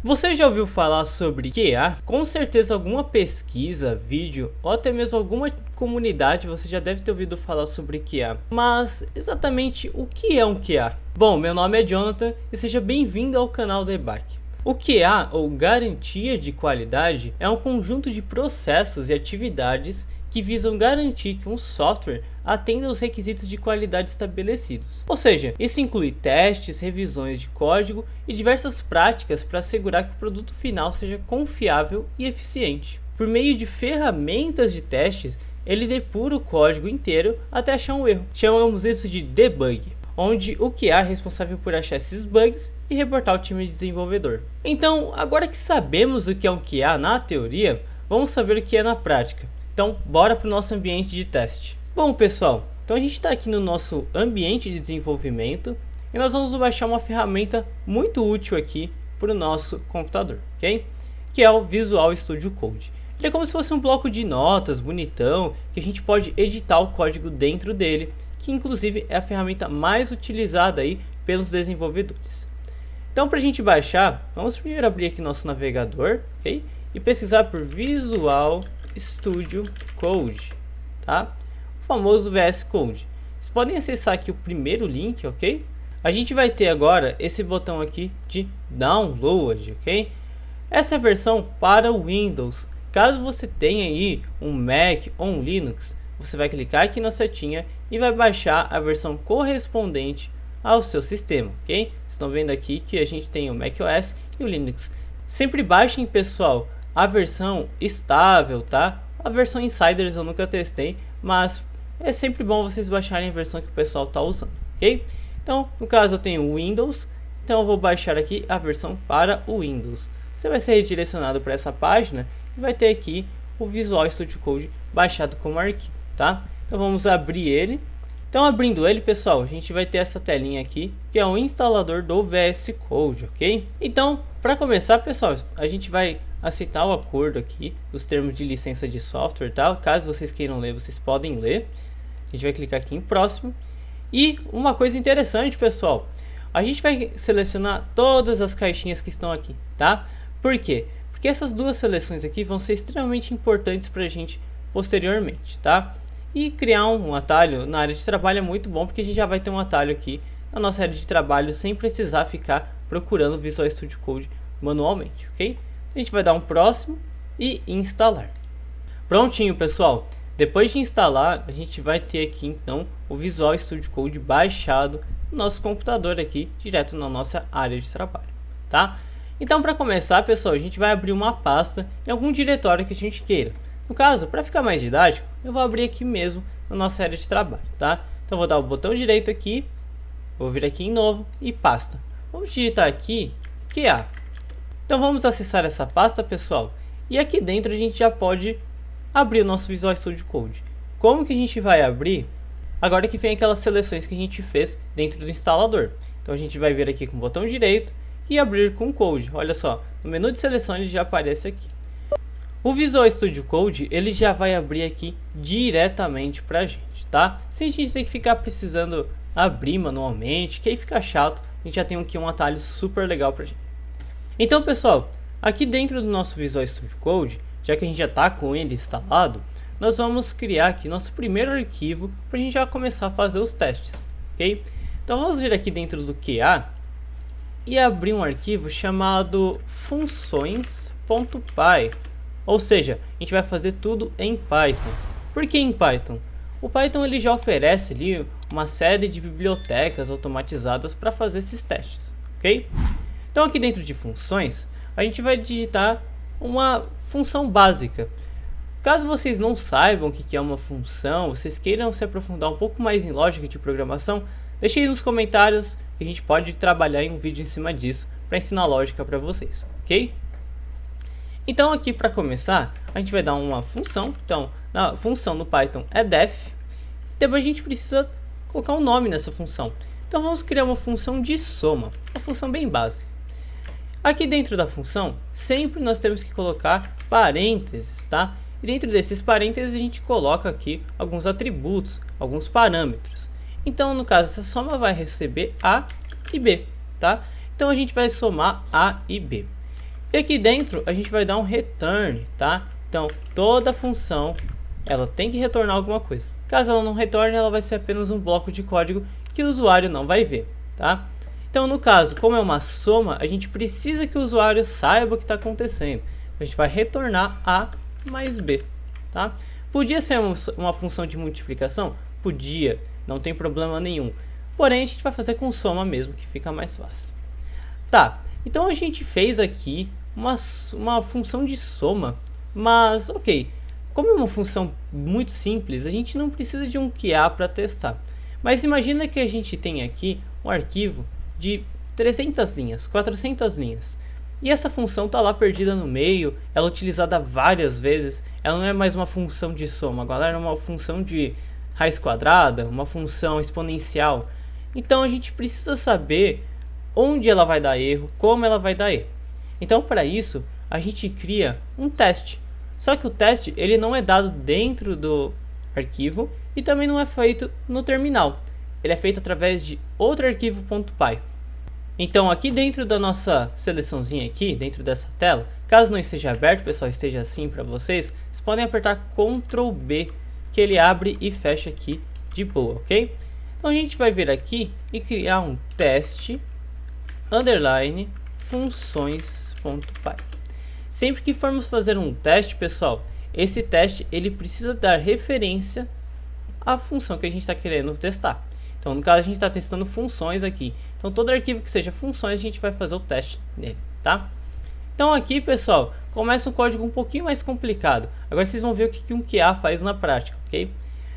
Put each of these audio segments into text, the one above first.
Você já ouviu falar sobre QA? Com certeza alguma pesquisa, vídeo ou até mesmo alguma comunidade você já deve ter ouvido falar sobre QA. Mas exatamente o que é um QA? Bom, meu nome é Jonathan e seja bem-vindo ao canal da EBAC. O QA, ou Garantia de Qualidade, é um conjunto de processos e atividades que visam garantir que um software atenda aos requisitos de qualidade estabelecidos. Ou seja, isso inclui testes, revisões de código e diversas práticas para assegurar que o produto final seja confiável e eficiente. Por meio de ferramentas de testes, ele depura o código inteiro até achar um erro. Chamamos isso de debug, onde o QA é responsável por achar esses bugs e reportar ao time de desenvolvedor. Então, agora que sabemos o que é um QA na teoria, vamos saber o que é na prática. Então, bora para o nosso ambiente de teste. Bom, pessoal, então a gente está aqui no nosso ambiente de desenvolvimento e nós vamos baixar uma ferramenta muito útil aqui para o nosso computador, ok? Que é o Visual Studio Code. Ele é como se fosse um bloco de notas bonitão que a gente pode editar o código dentro dele, que inclusive é a ferramenta mais utilizada aí pelos desenvolvedores. Então, para a gente baixar, vamos primeiro abrir aqui nosso navegador, ok? E pesquisar por Visual Studio Code, tá? O famoso VS Code. Vocês podem acessar aqui o primeiro link, ok? A gente vai ter agora esse botão aqui de download, ok? Essa é a versão para o Windows. Caso você tenha aí um Mac ou um Linux, você vai clicar aqui na setinha e vai baixar a versão correspondente ao seu sistema, ok? Vocês estão vendo aqui que a gente tem o macOS e o Linux. Sempre baixem, pessoal, a versão estável, tá? A versão Insiders eu nunca testei, mas é sempre bom vocês baixarem a versão que o pessoal está usando, ok? Então, no caso eu tenho o Windows, então eu vou baixar aqui a versão para o Windows. Você vai ser redirecionado para essa página e vai ter aqui o Visual Studio Code baixado como arquivo, tá? Então vamos abrir ele. Então, abrindo ele, pessoal, a gente vai ter essa telinha aqui, que é o instalador do VS Code, ok? Então, para começar, pessoal, a gente vai aceitar o acordo aqui dos termos de licença de software, tá? Caso vocês queiram ler, vocês podem ler. A gente vai clicar aqui em próximo. E uma coisa interessante, pessoal, a gente vai selecionar todas as caixinhas que estão aqui, tá? Por quê? Porque essas duas seleções aqui vão ser extremamente importantes para a gente posteriormente, tá? E criar um atalho na área de trabalho é muito bom, porque a gente já vai ter um atalho aqui na nossa área de trabalho sem precisar ficar procurando o Visual Studio Code manualmente, ok? A gente vai dar um próximo e instalar. Prontinho, pessoal. Depois de instalar, a gente vai ter aqui então o Visual Studio Code baixado no nosso computador aqui, direto na nossa área de trabalho, tá? Então, para começar, pessoal, a gente vai abrir uma pasta em algum diretório que a gente queira. No caso, para ficar mais didático, eu vou abrir aqui mesmo na nossa área de trabalho, tá? Então, vou dar o botão direito aqui, vou vir aqui em novo e pasta. Vamos digitar aqui QA. Então, vamos acessar essa pasta, pessoal, e aqui dentro a gente já pode abrir o nosso Visual Studio Code. Como que a gente vai abrir? Agora que vem aquelas seleções que a gente fez dentro do instalador. Então, a gente vai vir aqui com o botão direito e abrir com Code. Olha só, no menu de seleção ele já aparece aqui. O Visual Studio Code ele já vai abrir aqui diretamente pra gente, tá? Sem a gente ter que ficar precisando abrir manualmente, que aí fica chato. A gente já tem aqui um atalho super legal pra gente. Então, pessoal, aqui dentro do nosso Visual Studio Code, já que a gente já está com ele instalado, nós vamos criar aqui nosso primeiro arquivo para a gente já começar a fazer os testes, ok? Então vamos vir aqui dentro do QA e abrir um arquivo chamado funções.py, ou seja, a gente vai fazer tudo em Python. Por que em Python? O Python ele já oferece ali uma série de bibliotecas automatizadas para fazer esses testes, ok? Então aqui dentro de funções, a gente vai digitar uma função básica. Caso vocês não saibam o que é uma função, vocês queiram se aprofundar um pouco mais em lógica de programação, deixe aí nos comentários que a gente pode trabalhar em um vídeo em cima disso para ensinar lógica para vocês, ok? Então aqui para começar, a gente vai dar uma função. Então a função no Python é def. Depois a gente precisa colocar um nome nessa função. Então vamos criar uma função de soma, uma função bem básica. Aqui dentro da função, sempre nós temos que colocar parênteses, tá? E dentro desses parênteses a gente coloca aqui alguns atributos, alguns parâmetros. Então, no caso, essa soma vai receber A e B, tá? Então a gente vai somar A e B. E aqui dentro a gente vai dar um return, tá? Então toda função ela tem que retornar alguma coisa. Caso ela não retorne, ela vai ser apenas um bloco de código que o usuário não vai ver, tá? Então no caso, como é uma soma, a gente precisa que o usuário saiba o que está acontecendo. A gente vai retornar A mais B, tá? Podia ser uma função de multiplicação? Podia, não tem problema nenhum. Porém, a gente vai fazer com soma mesmo, que fica mais fácil. Tá, então a gente fez aqui uma função de soma, mas ok, como é uma função muito simples, a gente não precisa de um QA para testar. Mas imagina que a gente tem aqui um arquivo de 300 linhas, 400 linhas. E essa função está lá perdida no meio, ela é utilizada várias vezes, ela não é mais uma função de soma, agora é uma função de raiz quadrada, uma função exponencial. Então a gente precisa saber onde ela vai dar erro, como ela vai dar erro. Então para isso a gente cria um teste. Só que o teste ele não é dado dentro do arquivo e também não é feito no terminal. Ele é feito através de outro arquivo .py. Então aqui dentro da nossa seleçãozinha aqui, dentro dessa tela, caso não esteja aberto, pessoal, esteja assim para vocês, vocês podem apertar Ctrl B, que ele abre e fecha aqui de boa, ok? Então a gente vai vir aqui e criar um teste underline funções.py. Sempre que formos fazer um teste, pessoal, esse teste ele precisa dar referência à função que a gente está querendo testar. Então no caso a gente está testando funções aqui. Então todo arquivo que seja funções a gente vai fazer o teste nele, tá? Então aqui, pessoal, começa um código um pouquinho mais complicado. Agora vocês vão ver o que um QA faz na prática, ok?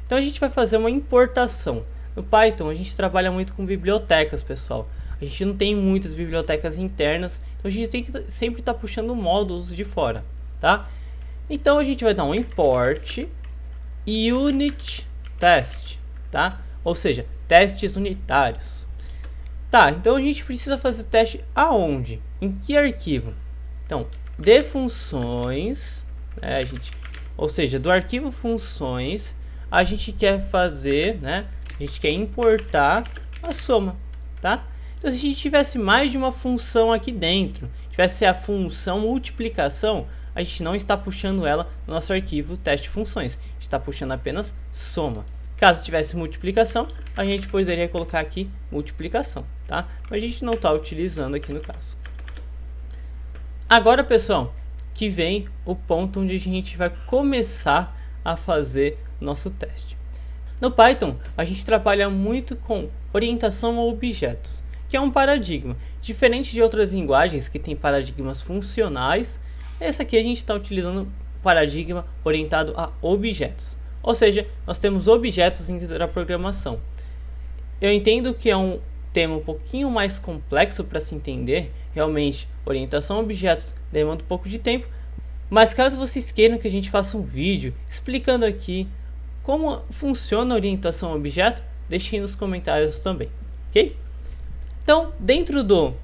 Então a gente vai fazer uma importação. No Python a gente trabalha muito com bibliotecas, pessoal. A gente não tem muitas bibliotecas internas, então a gente tem que sempre estar puxando módulos de fora, tá? Então a gente vai dar um import unit test, tá? Ou seja, testes unitários. Tá, então a gente precisa fazer teste aonde? Em que arquivo? Então, de funções, né, ou seja, do arquivo funções, a gente quer fazer, né? A gente quer importar a soma, tá? Então, se a gente tivesse mais de uma função aqui dentro, tivesse a função multiplicação, a gente não está puxando ela no nosso arquivo teste funções, a gente está puxando apenas soma. Caso tivesse multiplicação, a gente poderia colocar aqui multiplicação, tá? Mas a gente não está utilizando aqui no caso. Agora, pessoal, que vem o ponto onde a gente vai começar a fazer nosso teste. No Python, a gente trabalha muito com orientação a objetos, que é um paradigma. Diferente de outras linguagens que tem paradigmas funcionais, essa aqui a gente está utilizando paradigma orientado a objetos. Ou seja, nós temos objetos dentro da programação. Eu entendo que é um tema um pouquinho mais complexo para se entender. Realmente, orientação a objetos demanda um pouco de tempo. Mas caso vocês queiram que a gente faça um vídeo explicando aqui como funciona a orientação a objeto, deixem nos comentários também, ok? Então, dentro do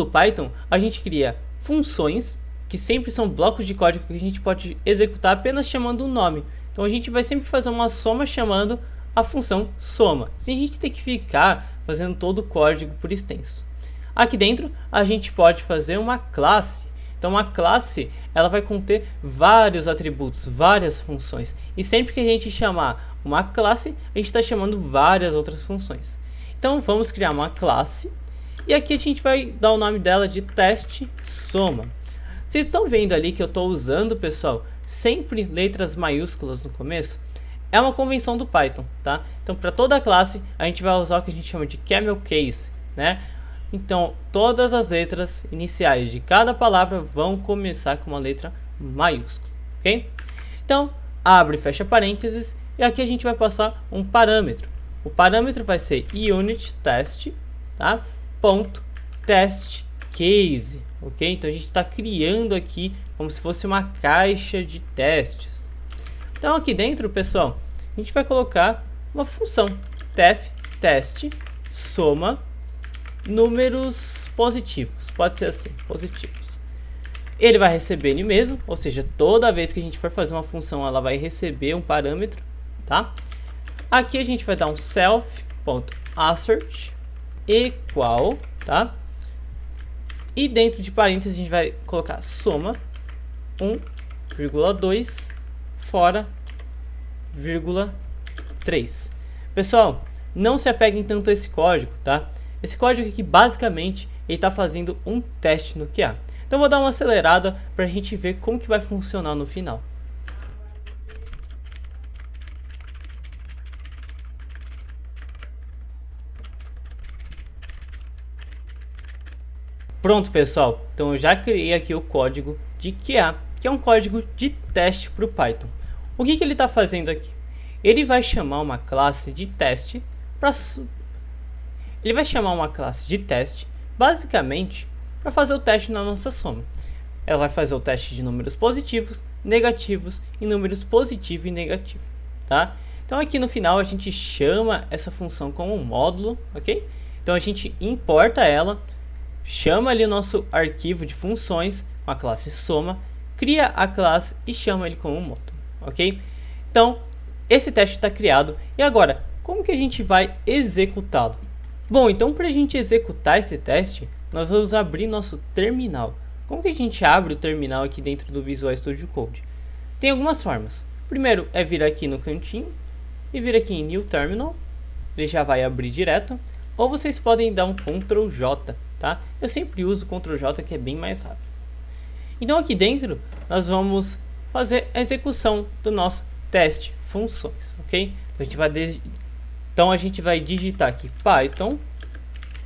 Python, a gente cria funções, que sempre são blocos de código que a gente pode executar apenas chamando um nome. Então a gente vai sempre fazer uma soma chamando a função soma, sem a gente ter que ficar fazendo todo o código por extenso. Aqui dentro a gente pode fazer uma classe. Então uma classe ela vai conter vários atributos, várias funções. E sempre que a gente chamar uma classe, a gente está chamando várias outras funções. Então vamos criar uma classe. E aqui a gente vai dar o nome dela de teste soma. Vocês estão vendo ali que eu estou usando, pessoal, sempre letras maiúsculas no começo? É uma convenção do Python, tá? Então, para toda a classe, a gente vai usar o que a gente chama de camel case, né? Então, todas as letras iniciais de cada palavra vão começar com uma letra maiúscula, ok? Então, abre e fecha parênteses, e aqui a gente vai passar um parâmetro. O parâmetro vai ser unit test, tá? Ponto test case. Ok, então a gente está criando aqui como se fosse uma caixa de testes. Então aqui dentro, pessoal, a gente vai colocar uma função def test soma números positivos, pode ser assim, positivos. Ele vai receber ele mesmo, ou seja, toda vez que a gente for fazer uma função, ela vai receber um parâmetro, tá? Aqui a gente vai dar um self.assert equal, tá? E dentro de parênteses a gente vai colocar soma 1,2 fora, vírgula 3. Pessoal, não se apeguem tanto a esse código, tá? Esse código aqui basicamente ele está fazendo um teste no QA. Então vou dar uma acelerada para a gente ver como que vai funcionar no final. Pronto, pessoal, então eu já criei aqui o código de QA, que é um código de teste para o Python. O que ele está fazendo aqui? Ele vai chamar uma classe de teste basicamente para fazer o teste na nossa soma. Ela vai fazer o teste de números positivos, negativos e números positivo e negativo, tá? Então aqui no final a gente chama essa função como um módulo, ok? Então a gente importa ela, chama ali o nosso arquivo de funções com a classe soma, cria a classe e chama ele como um módulo, ok? Então, esse teste está criado. E agora, como que a gente vai executá-lo? Bom, então para a gente executar esse teste, nós vamos abrir nosso terminal. Como que a gente abre o terminal aqui dentro do Visual Studio Code? Tem algumas formas. Primeiro é vir aqui no cantinho e vir aqui em New Terminal. Ele já vai abrir direto. Ou vocês podem dar um Ctrl J, tá? Eu sempre uso Ctrl J, que é bem mais rápido. Então aqui dentro nós vamos fazer a execução do nosso teste funções, ok? Então a gente vai digitar aqui Python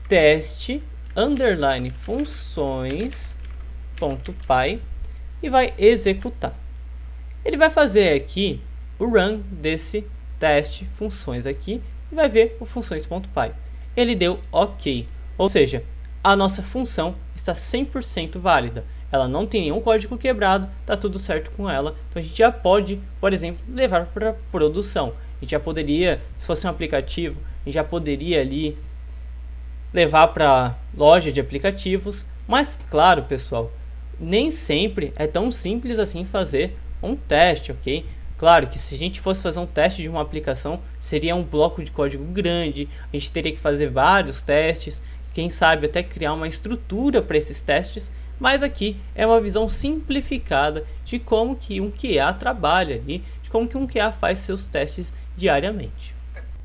teste underline funções.py e vai executar. Ele vai fazer aqui o run desse teste funções aqui e vai ver o funções.py. Ele deu OK, ou seja, a nossa função está 100% válida. Ela não tem nenhum código quebrado, tá tudo certo com ela. Então a gente já pode, por exemplo, levar para produção. A gente já poderia, se fosse um aplicativo, a gente já poderia ali levar para loja de aplicativos. Mas claro, pessoal, nem sempre é tão simples assim fazer um teste, ok? Claro que se a gente fosse fazer um teste de uma aplicação, seria um bloco de código grande, a gente teria que fazer vários testes, quem sabe até criar uma estrutura para esses testes, mas aqui é uma visão simplificada de como que um QA trabalha ali, de como que um QA faz seus testes diariamente.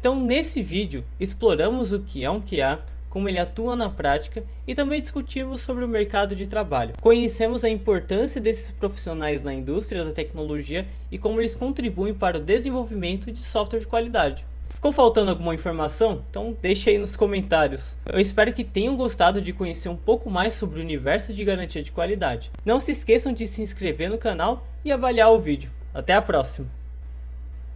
Então nesse vídeo exploramos o que é um QA, como ele atua na prática e também discutimos sobre o mercado de trabalho. Conhecemos a importância desses profissionais na indústria da tecnologia e como eles contribuem para o desenvolvimento de software de qualidade. Ficou faltando alguma informação? Então deixa aí nos comentários. Eu espero que tenham gostado de conhecer um pouco mais sobre o universo de garantia de qualidade. Não se esqueçam de se inscrever no canal e avaliar o vídeo. Até a próxima!